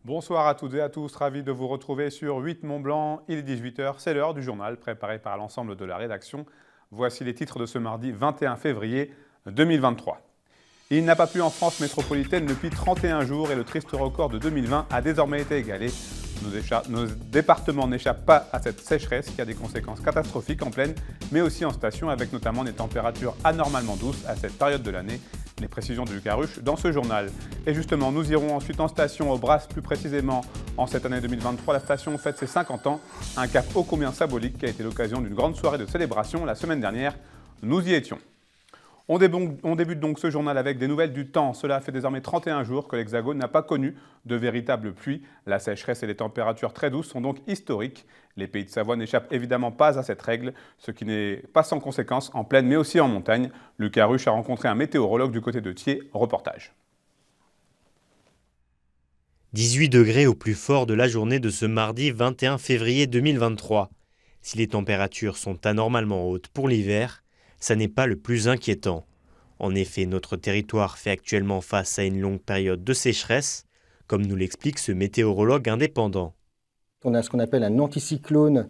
Bonsoir à toutes et à tous, ravi de vous retrouver sur 8 Mont-Blanc. Il est 18h, c'est l'heure du journal préparé par l'ensemble de la rédaction. Voici les titres de ce mardi 21 février 2023. Il n'a pas plu en France métropolitaine depuis 31 jours et le triste record de 2020 a désormais été égalé. Nos départements n'échappent pas à cette sécheresse qui a des conséquences catastrophiques en plaine, mais aussi en station, avec notamment des températures anormalement douces à cette période de l'année. Les précisions de Lucas Ruche dans ce journal. Et justement, nous irons ensuite en station au Brasse, plus précisément en cette année 2023. La station fête ses 50 ans, un cap ô combien symbolique qui a été l'occasion d'une grande soirée de célébration la semaine dernière. Nous y étions. On débute donc ce journal avec des nouvelles du temps. Cela fait désormais 31 jours que l'Hexagone n'a pas connu de véritable pluie. La sécheresse et les températures très douces sont donc historiques. Les pays de Savoie n'échappent évidemment pas à cette règle, ce qui n'est pas sans conséquence en plaine mais aussi en montagne. Lucas Ruche a rencontré un météorologue du côté de Thiers. Reportage. 18 degrés au plus fort de la journée de ce mardi 21 février 2023. Si les températures sont anormalement hautes pour l'hiver, ça n'est pas le plus inquiétant. En effet, notre territoire fait actuellement face à une longue période de sécheresse, comme nous l'explique ce météorologue indépendant. On a ce qu'on appelle un anticyclone,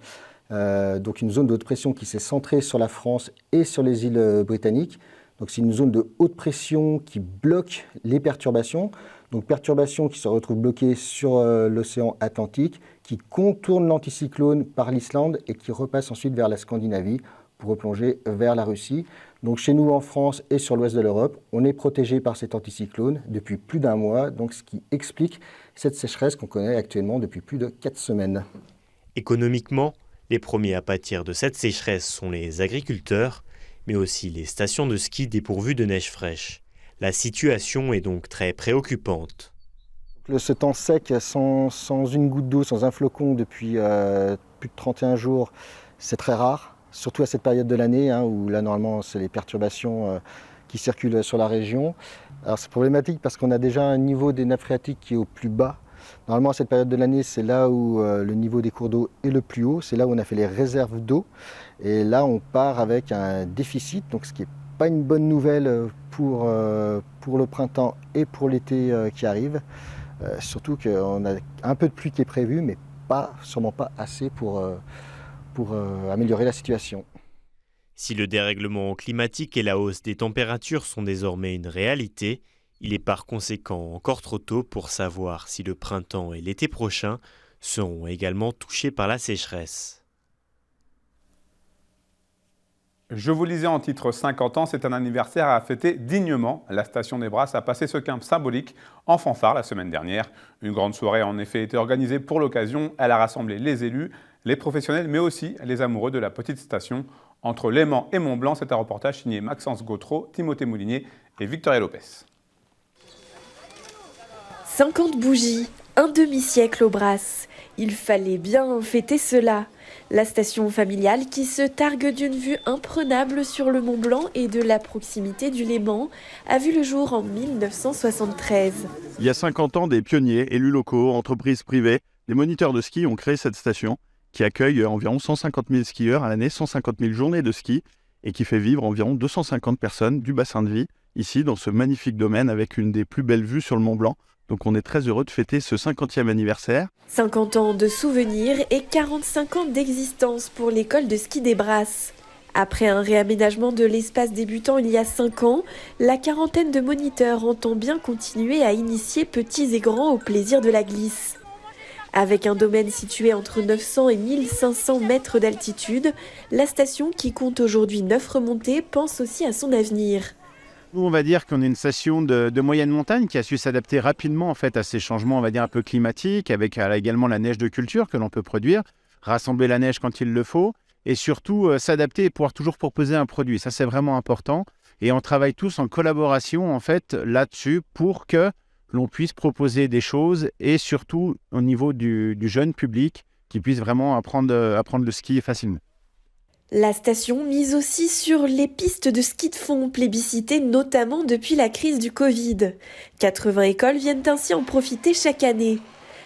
donc une zone de haute pression qui s'est centrée sur la France et sur les îles britanniques. Donc c'est une zone de haute pression qui bloque les perturbations. Donc perturbations qui se retrouvent bloquées sur l'océan Atlantique, qui contournent l'anticyclone par l'Islande et qui repassent ensuite vers la Scandinavie pour replonger vers la Russie. Donc chez nous en France et sur l'ouest de l'Europe, on est protégé par cet anticyclone depuis plus d'un mois, donc ce qui explique cette sécheresse qu'on connaît actuellement depuis plus de 4 semaines. Économiquement, les premiers à pâtir de cette sécheresse sont les agriculteurs, mais aussi les stations de ski dépourvues de neige fraîche. La situation est donc très préoccupante. Ce temps sec sans une goutte d'eau, sans un flocon depuis plus de 31 jours, c'est très rare. Surtout à cette période de l'année, où là normalement c'est les perturbations qui circulent sur la région. Alors c'est problématique parce qu'on a déjà un niveau des nappes phréatiques qui est au plus bas. Normalement à cette période de l'année, c'est là où le niveau des cours d'eau est le plus haut, c'est là où on a fait les réserves d'eau. Et là on part avec un déficit, donc ce qui n'est pas une bonne nouvelle pour le printemps et pour l'été qui arrive. Surtout qu'on a un peu de pluie qui est prévue, mais sûrement pas assez pour améliorer la situation. Si le dérèglement climatique et la hausse des températures sont désormais une réalité, il est par conséquent encore trop tôt pour savoir si le printemps et l'été prochain seront également touchés par la sécheresse. Je vous lisais en titre 50 ans, c'est un anniversaire à fêter dignement. La station des Brasses a passé ce camp symbolique en fanfare la semaine dernière. Une grande soirée a en effet été organisée pour l'occasion. Elle a rassemblé les élus, les professionnels, mais aussi les amoureux de la petite station. Entre Léman et Mont-Blanc, c'est un reportage signé Maxence Gautreau, Timothée Moulinier et Victoria Lopez. 50 bougies, un demi-siècle aux Brasses. Il fallait bien fêter cela. La station familiale qui se targue d'une vue imprenable sur le Mont Blanc et de la proximité du Léman a vu le jour en 1973. Il y a 50 ans, des pionniers, élus locaux, entreprises privées, des moniteurs de ski ont créé cette station qui accueille environ 150 000 skieurs à l'année, 150 000 journées de ski et qui fait vivre environ 250 personnes du bassin de vie ici dans ce magnifique domaine avec une des plus belles vues sur le Mont Blanc. Donc on est très heureux de fêter ce 50e anniversaire. 50 ans de souvenirs et 45 ans d'existence pour l'école de ski des Brasses. Après un réaménagement de l'espace débutant il y a 5 ans, la quarantaine de moniteurs entend bien continuer à initier petits et grands au plaisir de la glisse. Avec un domaine situé entre 900 et 1500 mètres d'altitude, la station, qui compte aujourd'hui 9 remontées, pense aussi à son avenir. Nous, on va dire qu'on est une station de moyenne montagne qui a su s'adapter rapidement en fait, à ces changements, on va dire, un peu climatiques, avec également la neige de culture que l'on peut produire, rassembler la neige quand il le faut, et surtout s'adapter et pouvoir toujours proposer un produit. Ça, c'est vraiment important. Et on travaille tous en collaboration en fait, là-dessus pour que l'on puisse proposer des choses et surtout au niveau du jeune public qui puisse vraiment apprendre le ski facilement. La station mise aussi sur les pistes de ski de fond, plébiscitées notamment depuis la crise du Covid. 80 écoles viennent ainsi en profiter chaque année.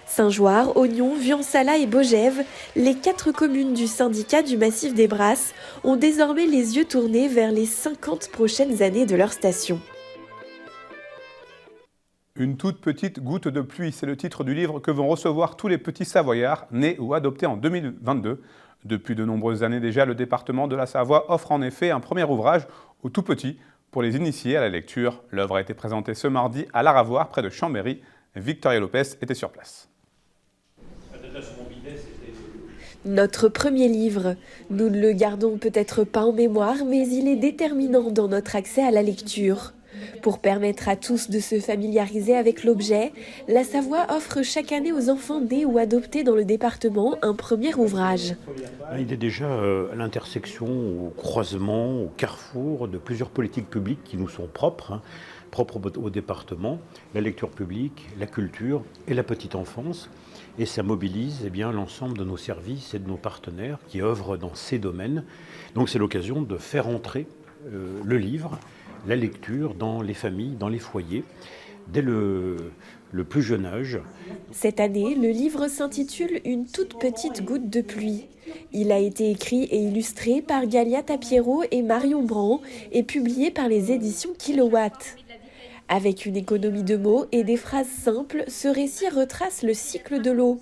Saint-Joire, Ognon, Vuansala et Baugève, les 4 communes du syndicat du Massif des Brasses, ont désormais les yeux tournés vers les 50 prochaines années de leur station. Une toute petite goutte de pluie, c'est le titre du livre que vont recevoir tous les petits Savoyards nés ou adoptés en 2022. Depuis de nombreuses années déjà, le département de la Savoie offre en effet un premier ouvrage aux tout petits pour les initier à la lecture. L'œuvre a été présentée ce mardi à l'Aravoire, près de Chambéry. Victoria Lopez était sur place. Notre premier livre. Nous ne le gardons peut-être pas en mémoire, mais il est déterminant dans notre accès à la lecture. Pour permettre à tous de se familiariser avec l'objet, la Savoie offre chaque année aux enfants nés ou adoptés dans le département un premier ouvrage. Il est déjà à l'intersection, au croisement, au carrefour de plusieurs politiques publiques qui nous sont propres, propres au département, la lecture publique, la culture et la petite enfance. Et ça mobilise l'ensemble de nos services et de nos partenaires qui œuvrent dans ces domaines. Donc c'est l'occasion de faire entrer le livre, la lecture dans les familles, dans les foyers, dès le plus jeune âge. Cette année, le livre s'intitule « Une toute petite goutte de pluie ». Il a été écrit et illustré par Galia Tapiero et Marion Brand et publié par les éditions Kilowatt. Avec une économie de mots et des phrases simples, ce récit retrace le cycle de l'eau.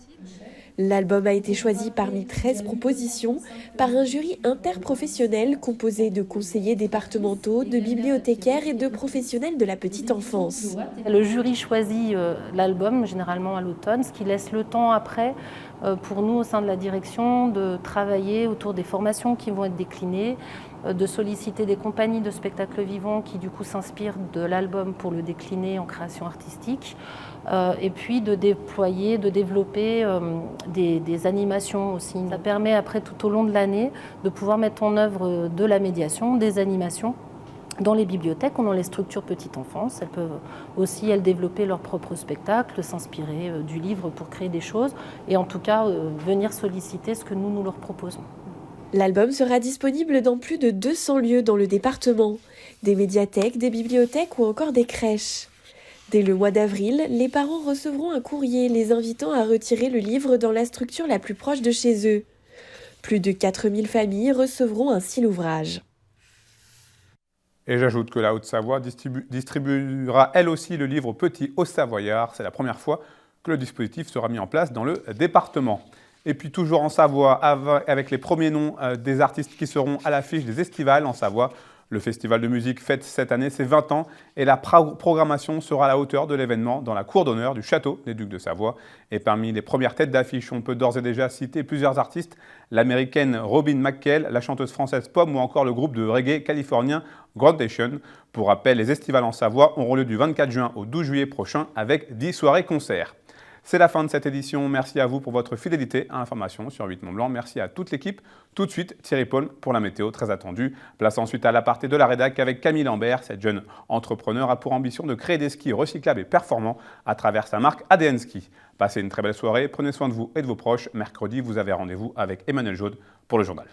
L'album a été choisi parmi 13 propositions par un jury interprofessionnel composé de conseillers départementaux, de bibliothécaires et de professionnels de la petite enfance. Le jury choisit l'album, généralement à l'automne, ce qui laisse le temps après pour nous au sein de la direction de travailler autour des formations qui vont être déclinées, de solliciter des compagnies de spectacles vivants qui du coup s'inspirent de l'album pour le décliner en création artistique, et puis de déployer, de développer des animations aussi. Ça permet après tout au long de l'année de pouvoir mettre en œuvre de la médiation, des animations dans les bibliothèques ou dans les structures petite enfance. Elles peuvent aussi développer leurs propres spectacles, s'inspirer du livre pour créer des choses et en tout cas venir solliciter ce que nous leur proposons. L'album sera disponible dans plus de 200 lieux dans le département, des médiathèques, des bibliothèques ou encore des crèches. Dès le mois d'avril, les parents recevront un courrier les invitant à retirer le livre dans la structure la plus proche de chez eux. Plus de 4000 familles recevront ainsi l'ouvrage. Et j'ajoute que la Haute-Savoie distribuera elle aussi le livre Petit aux Savoyards. C'est la première fois que le dispositif sera mis en place dans le département. Et puis toujours en Savoie, avec les premiers noms des artistes qui seront à l'affiche des Estivales en Savoie. Le festival de musique fête cette année ses 20 ans et la programmation sera à la hauteur de l'événement dans la cour d'honneur du château des Ducs de Savoie. Et parmi les premières têtes d'affiche, on peut d'ores et déjà citer plusieurs artistes, l'américaine Robin McKell, la chanteuse française Pomme ou encore le groupe de reggae californien Groundation. Pour rappel, les Estivales en Savoie auront lieu du 24 juin au 12 juillet prochain avec 10 soirées-concerts. C'est la fin de cette édition. Merci à vous pour votre fidélité à l'information sur 8 Mont-Blanc. Merci à toute l'équipe. Tout de suite, Thierry Paul pour la météo très attendue. Place ensuite à l'aparté de la rédac avec Camille Lambert. Cette jeune entrepreneur a pour ambition de créer des skis recyclables et performants à travers sa marque ADN Ski. Passez une très belle soirée. Prenez soin de vous et de vos proches. Mercredi, vous avez rendez-vous avec Emmanuel Jaude pour le journal.